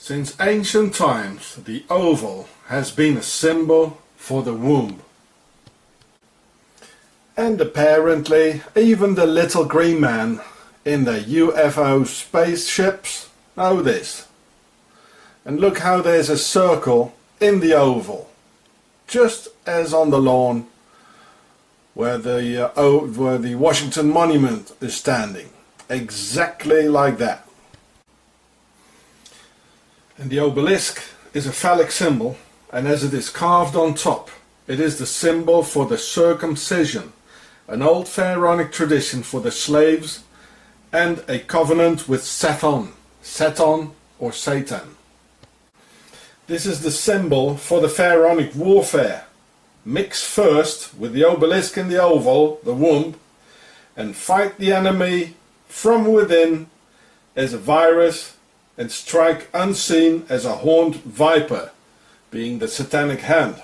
Since ancient times, the oval has been a symbol for the womb. And apparently, even the little green man in the UFO spaceships know this. And look how there's a circle in the oval, just as on the lawn where the Washington Monument is standing. Exactly like that. And the obelisk is a phallic symbol, and as it is carved on top, it is the symbol for the circumcision, an old pharaonic tradition for the slaves, and a covenant with Satan or Satan. This is the symbol for the pharaonic warfare. Mix first with the obelisk in the oval, the womb, and fight the enemy from within as a virus, and strike unseen as a horned viper, being the satanic hand.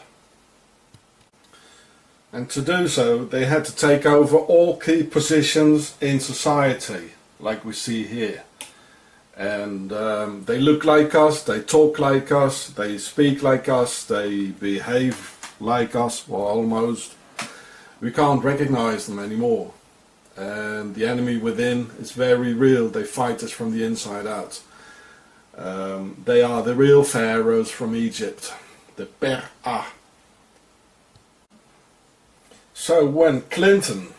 And to do so, they had to take over all key positions in society, like we see here. And they look like us, they talk like us, they speak like us, they behave like us, well, almost. We can't recognize them anymore. And the enemy within is very real. They fight us from the inside out. They are the real pharaohs from Egypt, the Per-Ah. So when Clinton,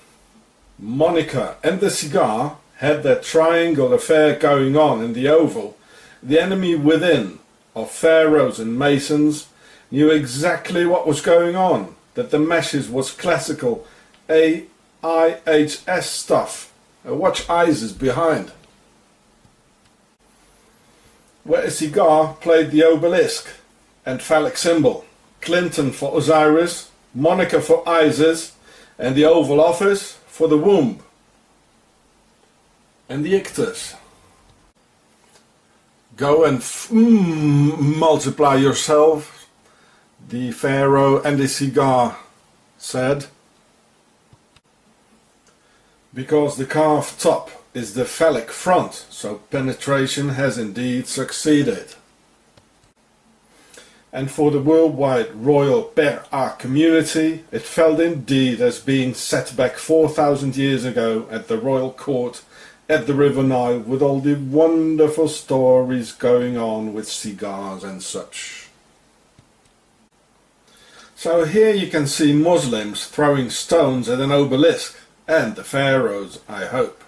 Monica and the cigar had that triangle affair going on in the oval, the enemy within of pharaohs and masons knew exactly what was going on, that the message was classical AIHS stuff. Watch ISIS behind. Where a cigar played the obelisk and phallic symbol, Clinton for Osiris, Monica for Isis, and the Oval Office for the womb and the ictus. Go and multiply yourself, the pharaoh and the cigar said, because the carved top is the phallic front, so penetration has indeed succeeded. And for the worldwide royal Per-Ah community, it felt indeed as being set back 4,000 years ago at the royal court at the River Nile, with all the wonderful stories going on with cigars and such. So here you can see Muslims throwing stones at an obelisk, and the pharaohs, I hope.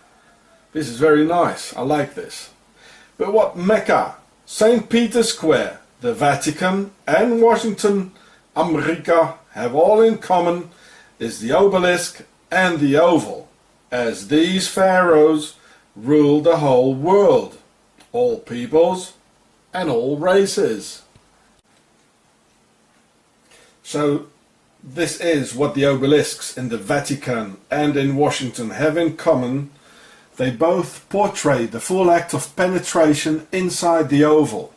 This is very nice, I like this. But what Mecca, St. Peter's Square, the Vatican and Washington, America have all in common is the obelisk and the oval, as these pharaohs ruled the whole world, all peoples and all races. So this is what the obelisks in the Vatican and in Washington have in common. They both portray the full act of penetration inside the oval.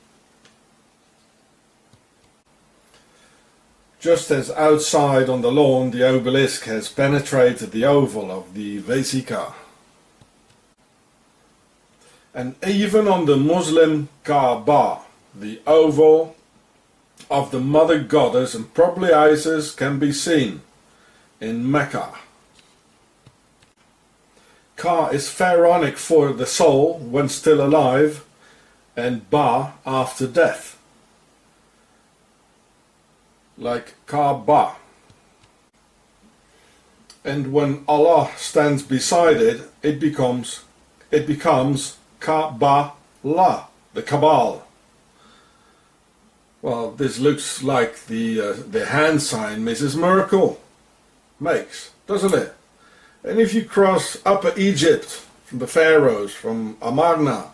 Just as outside on the lawn the obelisk has penetrated the oval of the Vesica. And even on the Muslim Kaaba, the oval of the mother goddess and probably Isis can be seen in Mecca. Ka is pharaonic for the soul when still alive, and Ba after death, like Kaaba. And when Allah stands beside it, it becomes Kabbalah, the Kabbalah. Well, this looks like the hand sign Mrs. Merkel makes, doesn't it? And if you cross Upper Egypt from the pharaohs, from Amarna,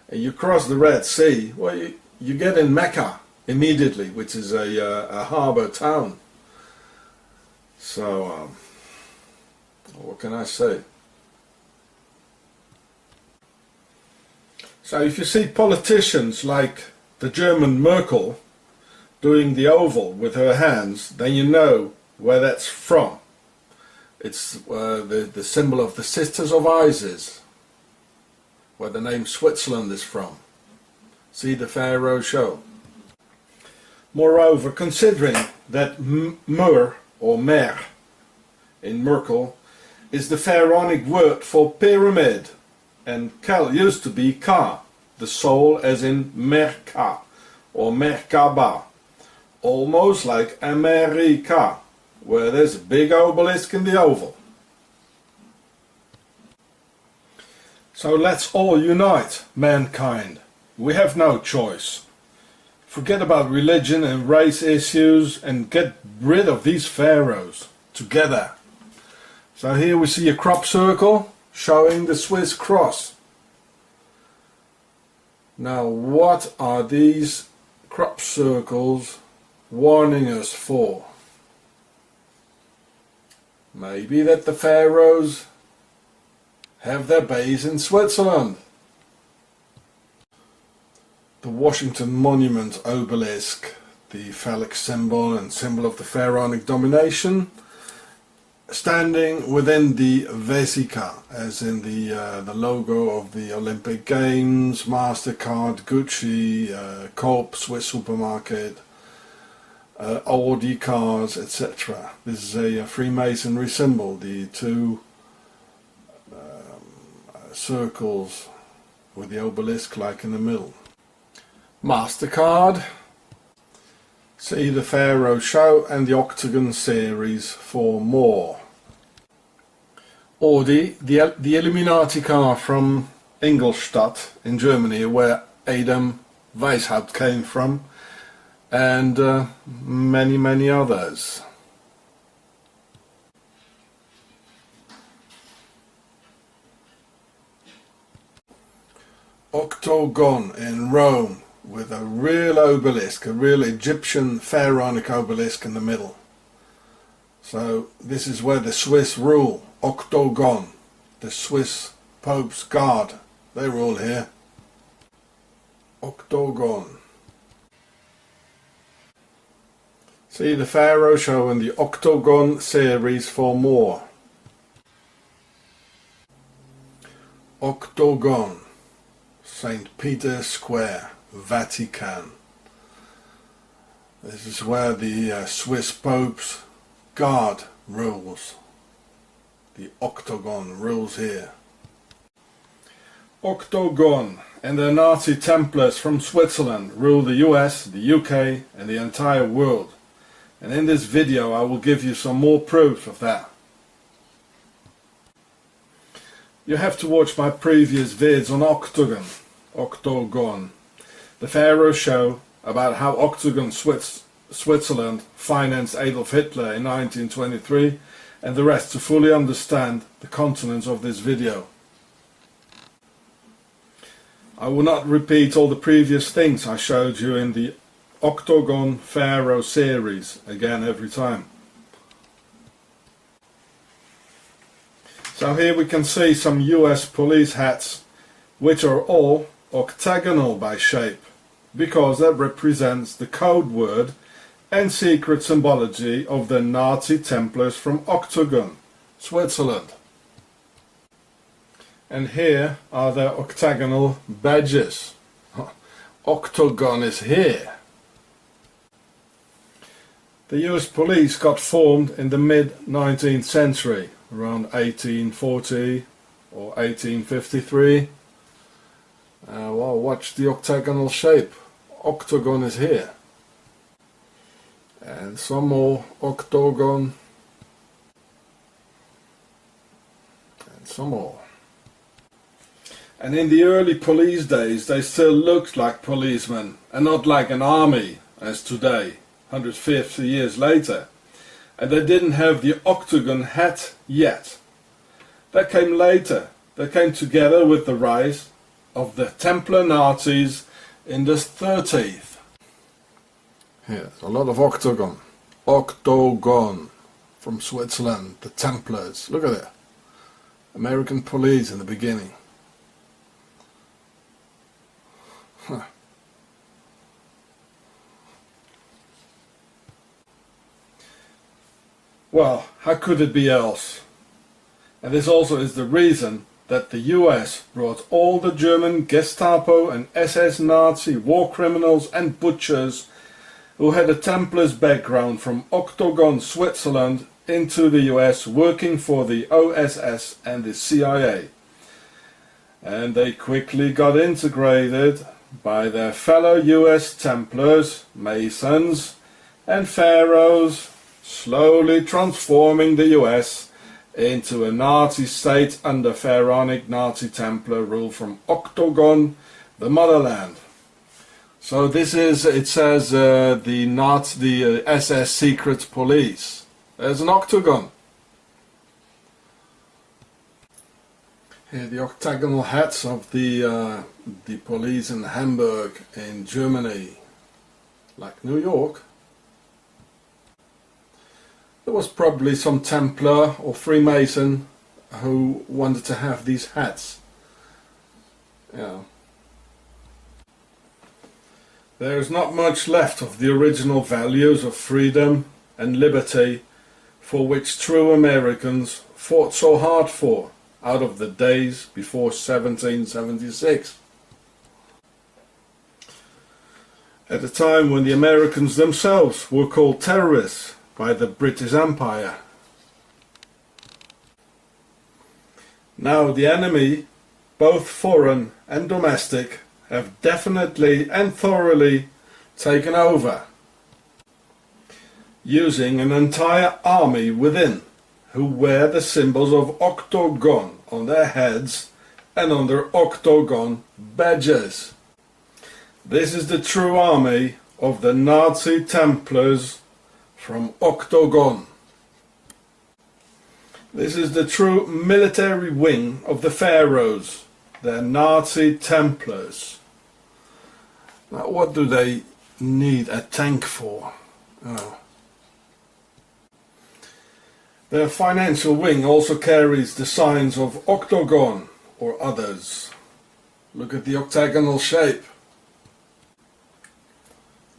and you cross the Red Sea, well, you get in Mecca immediately, which is a harbour town. So, what can I say? So if you see politicians like the German Merkel doing the oval with her hands, then you know where that's from. It's the symbol of the Sisters of Isis, where the name Switzerland is from. See the Pharaoh show. Moreover, considering that Mur or Mer in Merkel is the Pharaonic word for pyramid, and Kel used to be Ka, the soul as in Merka or Merkaba, almost like America, where there's a big obelisk in the oval. So let's all unite, mankind. We have no choice. Forget about religion and race issues and get rid of these pharaohs together. So here we see a crop circle showing the Swiss cross. Now what are these crop circles warning us for? Maybe that the pharaohs have their base in Switzerland. The Washington Monument obelisk, the phallic symbol and symbol of the pharaonic domination, standing within the Vesica, as in the logo of the Olympic Games, MasterCard, Gucci, Coop, Swiss supermarket, Audi cars, etc. This is a Freemasonry symbol, the two circles with the obelisk like in the middle. MasterCard. See the Pharaoh show and the Octogon series for more. Audi, the Illuminati car from Ingolstadt in Germany, where Adam Weishaupt came from, and many others. Octogon in Rome, with a real obelisk, a real Egyptian pharaonic obelisk in the middle. So this is where the Swiss rule. Octogon, the Swiss Pope's guard, they rule here. Octogon. See the Pharaoh show in the Octogon series for more. Octogon, St. Peter's Square, Vatican. This is where the Swiss Pope's guard rules. The Octogon rules here. Octogon and the Nazi Templars from Switzerland rule the US, the UK and the entire world. And in this video I will give you some more proof of that. You have to watch my previous vids on Octogon, the Pharaoh show about how Octogon Switzerland financed Adolf Hitler in 1923, and the rest to fully understand the contents of this video. I will not repeat all the previous things I showed you in the Octogon Pharaoh series again every time. So here we can see some US police hats, which are all octagonal by shape, because that represents the code word and secret symbology of the Nazi Templars from Octogon, Switzerland. And here are their octagonal badges. Octogon is here. The US police got formed in the mid-19th century, around 1840 or 1853. Well, watch the octagonal shape. Octogon is here. And some more Octogon. And some more. And in the early police days they still looked like policemen and not like an army as today, 150 years later. And they didn't have the Octogon hat yet. That came later. That came together with the rise of the Templar Nazis in the 30s. Here's a lot of Octogon. Octogon from Switzerland, the Templars. Look at it. American police in the beginning. Huh. Well, how could it be else? And this also is the reason that the US brought all the German Gestapo and SS Nazi war criminals and butchers who had a Templars background from Octogon, Switzerland, into the US working for the OSS and the CIA. And they quickly got integrated by their fellow US Templars, Masons and Pharaohs, slowly transforming the US into a Nazi state under pharaonic Nazi Templar rule from Octogon, the motherland. So this is, it says, the SS secret police. There's an octagon. Here the octagonal hats of the police in Hamburg in Germany, like New York. There was probably some Templar or Freemason who wanted to have these hats. Yeah. There's not much left of the original values of freedom and liberty for which true Americans fought so hard for out of the days before 1776. At a time when the Americans themselves were called terrorists by the British Empire. Now the enemy, both foreign and domestic, have definitely and thoroughly taken over, using an entire army within, who wear the symbols of Octogon on their heads and on their Octogon badges. This is the true army of the Nazi Templars from Octogon. This is the true military wing of the Pharaohs, the Nazi Templars. Now, what do they need a tank for? Oh. Their financial wing also carries the signs of Octogon or others. Look at the octagonal shape.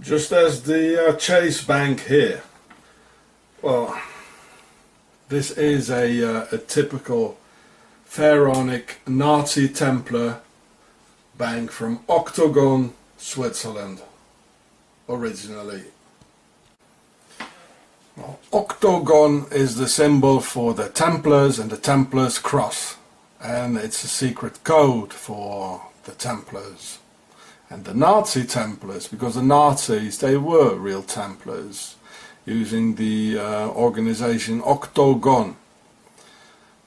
Just as the Chase Bank here. Well, this is a typical pharaonic Nazi Templar bank from Octogon, Switzerland, originally. Well, Octogon is the symbol for the Templars and the Templars cross, and it's a secret code for the Templars and the Nazi Templars, because the Nazis, they were real Templars using the organization Octogon.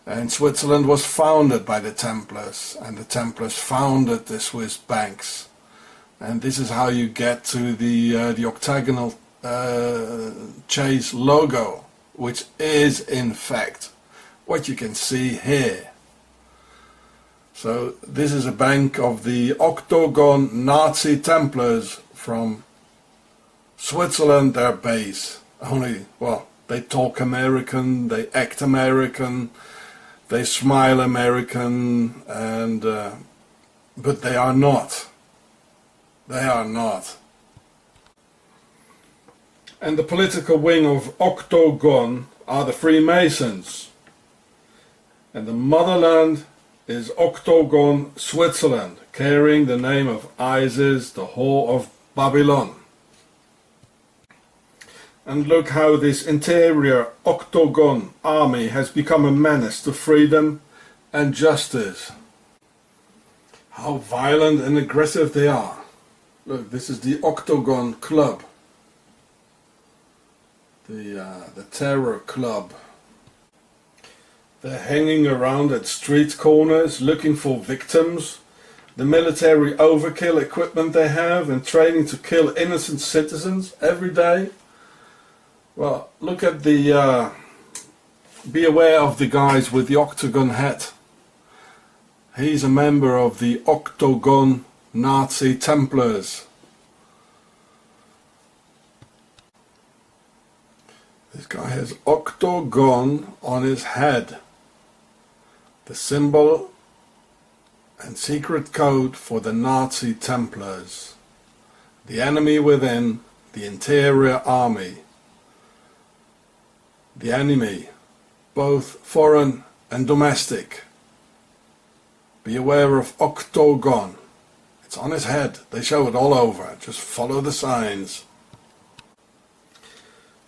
And Switzerland was founded by the Templars, and the Templars founded the Swiss banks. And this is how you get to the octagonal Chase logo, which is in fact what you can see here. So this is a bank of the Octogon Nazi Templars from Switzerland, their base. Only, well, they talk American, they act American, they smile American, and but they are not. They are not. And the political wing of Octogon are the Freemasons. And the motherland is Octogon, Switzerland, carrying the name of Isis, the whore of Babylon. And look how this interior Octogon army has become a menace to freedom and justice. How violent and aggressive they are. Look, this is the Octogon Club. The terror club. They're hanging around at street corners looking for victims. The military overkill equipment they have and training to kill innocent citizens every day. Well, look at the, be aware of the guys with the octagon hat. He's a member of the Octogon Nazi Templars. This guy has Octogon on his head. The symbol and secret code for the Nazi Templars. The enemy within, the interior army. The enemy, both foreign and domestic. Be aware of Octogon. It's on his head. They show it all over. Just follow the signs.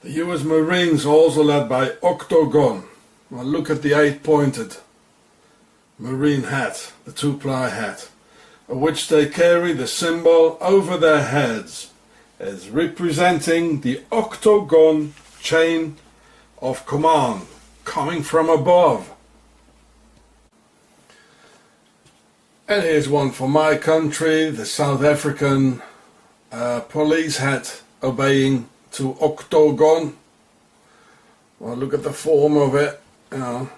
The US Marines are also led by Octogon. Well, look at the 8-pointed Marine hat, the 2-ply hat, of which they carry the symbol over their heads as representing the Octogon chain of command coming from above. And here's one for my country, the South African police hat obeying to Octogon. Well, look at the form of it, you know.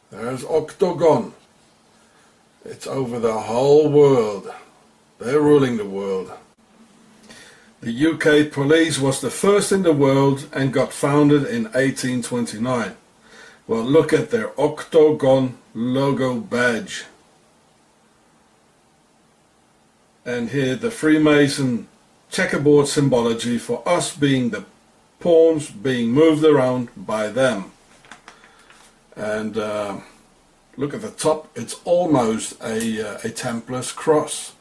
There's Octogon. It's over the whole world. They're ruling the world. The UK police was the first in the world and got founded in 1829. Well, look at their Octogon logo badge. And here the Freemason checkerboard symbology for us being the pawns being moved around by them. And look at the top, it's almost a Templar's cross.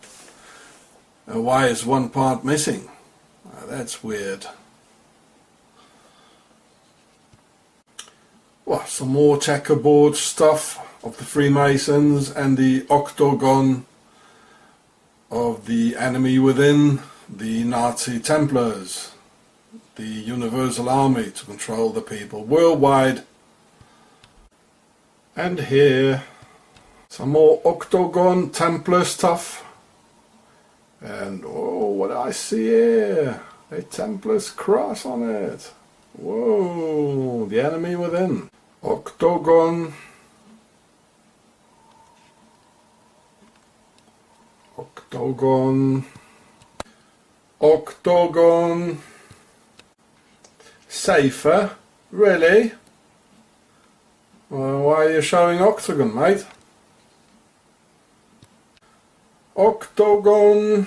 And why is one part missing? That's weird. Well, some more checkerboard stuff of the Freemasons and the Octogon of the enemy within, the Nazi Templars, the Universal Army to control the people worldwide. And here, some more Octogon Templar stuff. And oh, what I see here, a Templar's cross on it. Whoa, the enemy within. Octogon. Octogon. Octogon. Safer? Really? Well, why are you showing Octagon, mate? Octogon.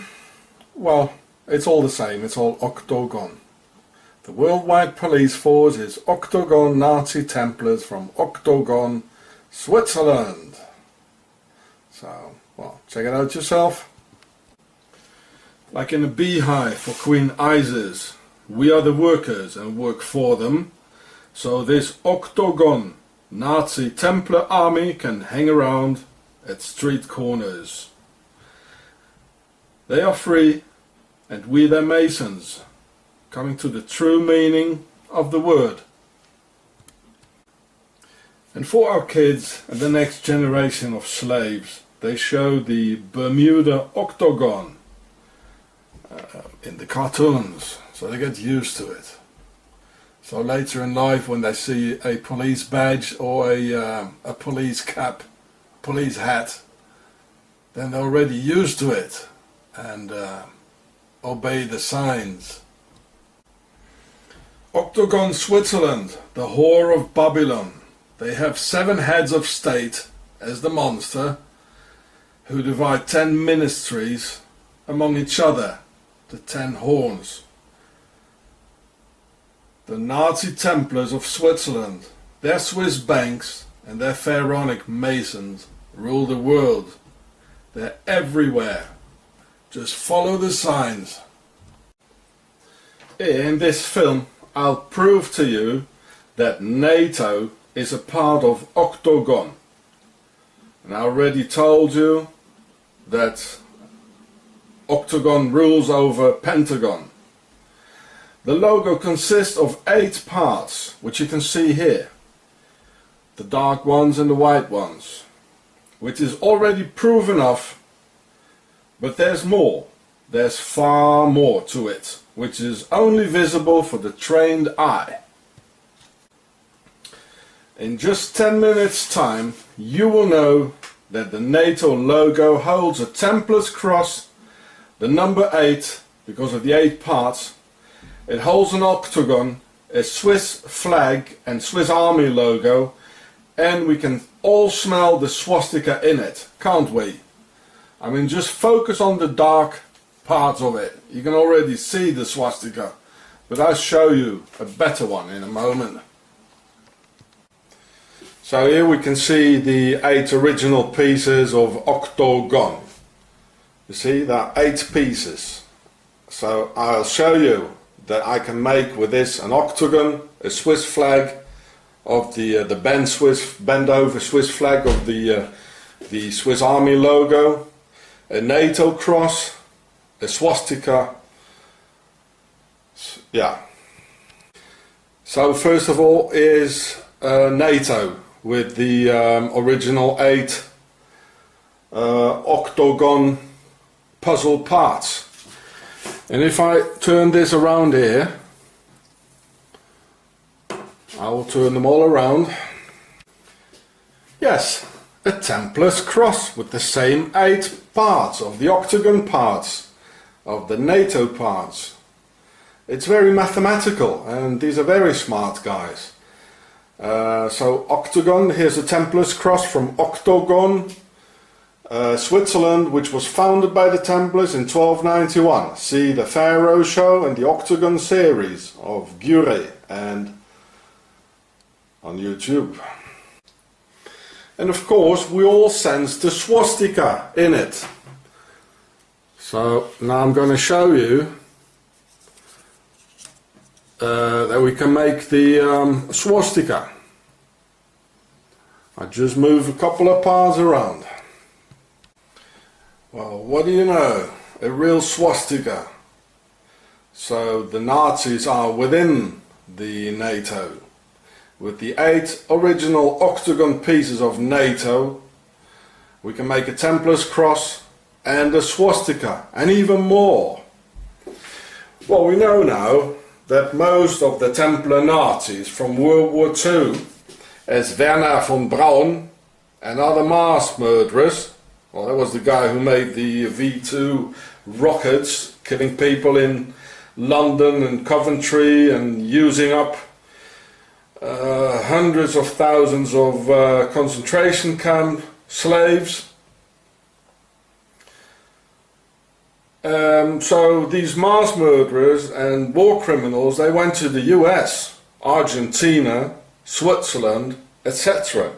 Well, it's all the same. It's all Octogon. The worldwide police force is Octogon Nazi Templars from Octogon, Switzerland. So, well, check it out yourself. Like in a beehive for Queen Isis, we are the workers and work for them. So this Octogon Nazi Templar army can hang around at street corners. They are free, and we their masons, coming to the true meaning of the word. And for our kids and the next generation of slaves, they show the Bermuda Octogon in the cartoons, so they get used to it. So later in life, when they see a police badge or a police cap, police hat, then they're already used to it and obey the signs. Octogon Switzerland, the whore of Babylon. They have 7 heads of state as the monster, who divide 10 ministries among each other, the 10 horns. The Nazi Templars of Switzerland, their Swiss banks and their pharaonic masons rule the world. They're everywhere. Just follow the signs. In this film, I'll prove to you that NATO is a part of Octogon. And I already told you that Octogon rules over Pentagon. The logo consists of 8 parts, which you can see here. The dark ones and the white ones, which is already proof enough, but there's more. There's far more to it, which is only visible for the trained eye. In just 10 minutes time, you will know that the NATO logo holds a Templar's cross, the number 8, because of the 8 parts. It holds an octagon, a Swiss flag and Swiss Army logo, and we can all smell the swastika in it, can't we? I mean, just focus on the dark parts of it. You can already see the swastika. but I'll show you a better one in a moment. So here we can see the 8 original pieces of Octogon. You see, there are 8 pieces. So I'll show you that I can make with this an octagon, a Swiss flag of the bend over Swiss flag of the Swiss Army logo, a NATO cross, a swastika. Yeah. So first of all is NATO with the original 8 Octogon puzzle parts. And if I turn this around here, I will turn them all around. Yes, a Templar's cross with the same 8 parts of the octagon parts, of the NATO parts. It's very mathematical, and these are very smart guys. So Octogon, here's a Templar's cross from Octogon, Switzerland, which was founded by the Templars in 1291. See the Pharaoh show and the Octogon series of Gure and on YouTube. And of course we all sense the swastika in it. So now I'm going to show you that we can make the swastika. I just move a couple of parts around. Well, what do you know? A real swastika. So the Nazis are within the NATO. With the 8 original octagon pieces of NATO, we can make a Templar's cross and a swastika, and even more. Well, we know now that most of the Templar Nazis from World War II, as Werner von Braun and other mass murderers, well, that was the guy who made the V2 rockets, killing people in London and Coventry and using up hundreds of thousands of concentration camp slaves. So these mass murderers and war criminals, they went to the US, Argentina, Switzerland, etc.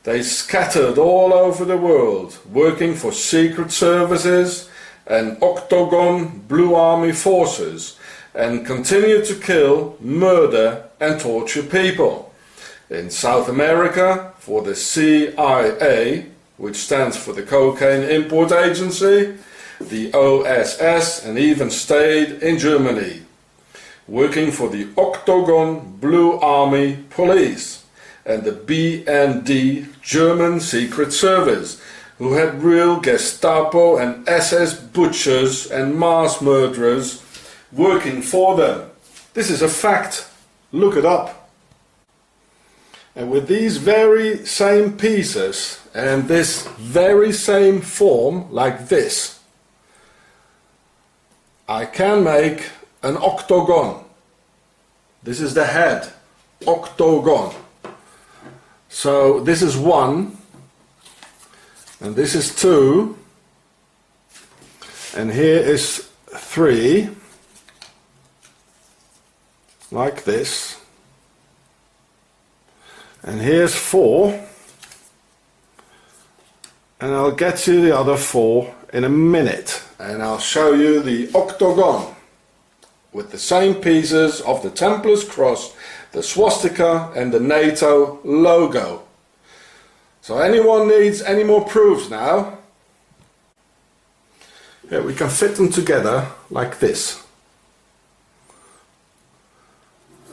They scattered all over the world, working for secret services and Octogon Blue Army forces, and continued to kill, murder and torture people. In South America for the CIA, which stands for the Cocaine Import Agency, the OSS, and even stayed in Germany, working for the Octogon Blue Army Police and the BND German Secret Service, who had real Gestapo and SS butchers and mass murderers working for them. This is a fact. Look it up. And with these very same pieces and this very same form, like this, I can make an octagon. This is the head, octagon. So this is 1, and this is 2, and here is 3, like this, and here's 4, and I'll get you the other 4 in a minute, and I'll show you the octagon with the same pieces of the Templar's cross, the swastika and the NATO logo. So anyone needs any more proofs now? Here we can fit them together like this.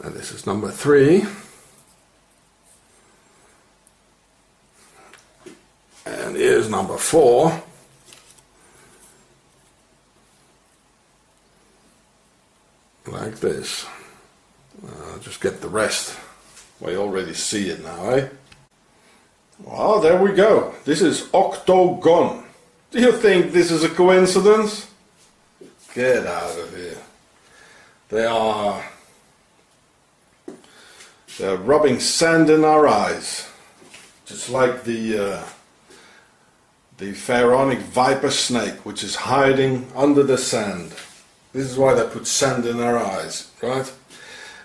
And this is number 3. And here's number 4. Like this. I'll just get the rest. Well, you already see it now, eh? Well, there we go. This is Octogon. Do you think this is a coincidence? Get out of here. They're rubbing sand in our eyes. Just like the pharaonic viper snake, which is hiding under the sand. This is why they put sand in their eyes, right?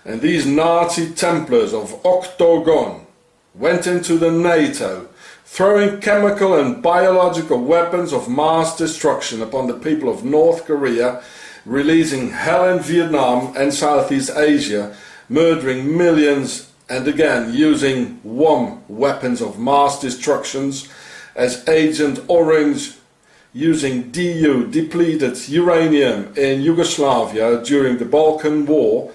And these Nazi Templars of Octogon went into the NATO, throwing chemical and biological weapons of mass destruction upon the people of North Korea, releasing hell in Vietnam and Southeast Asia, murdering millions, and again using WOM, weapons of mass destructions, as Agent Orange, using DU, depleted uranium, in Yugoslavia during the Balkan War.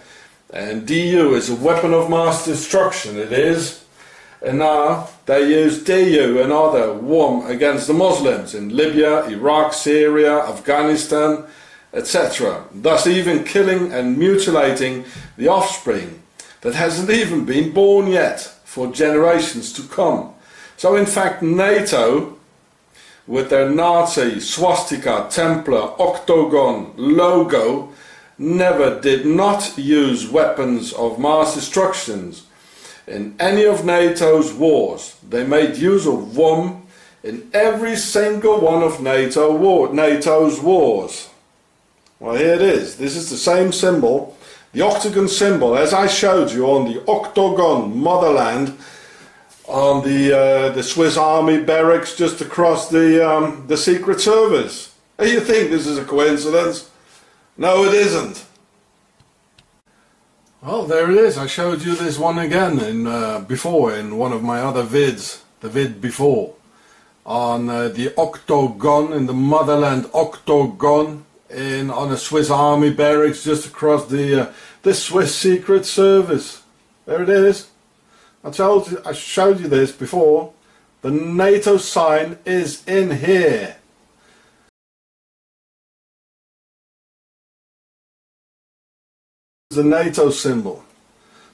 And DU is a weapon of mass destruction, it is. And now they use DU and other WOM against the Muslims in Libya, Iraq, Syria, Afghanistan, etc. Thus even killing and mutilating the offspring that hasn't even been born yet for generations to come. So in fact NATO, with their Nazi swastika, Templar, Octogon logo, never did not use weapons of mass destructions in any of NATO's wars. They made use of WOM in every single one of NATO's wars. Well, here it is. This is the same symbol, the Octagon symbol, as I showed you on the Octogon motherland, on the Swiss Army barracks just across the Secret Service. And you think this is a coincidence? No, it isn't. Well, there it is. I showed you this one again before in one of my other vids, the vid before, on the Octogon, in the motherland Octogon, on a Swiss Army barracks just across the Swiss Secret Service. There it is. I showed you this before. The NATO sign is in here. The NATO symbol.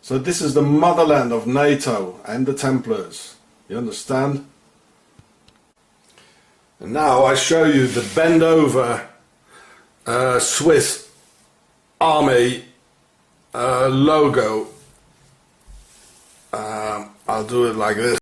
So this is the motherland of NATO and the Templars. You understand? And now I show you the bend over Swiss Army logo. I'll do it like this.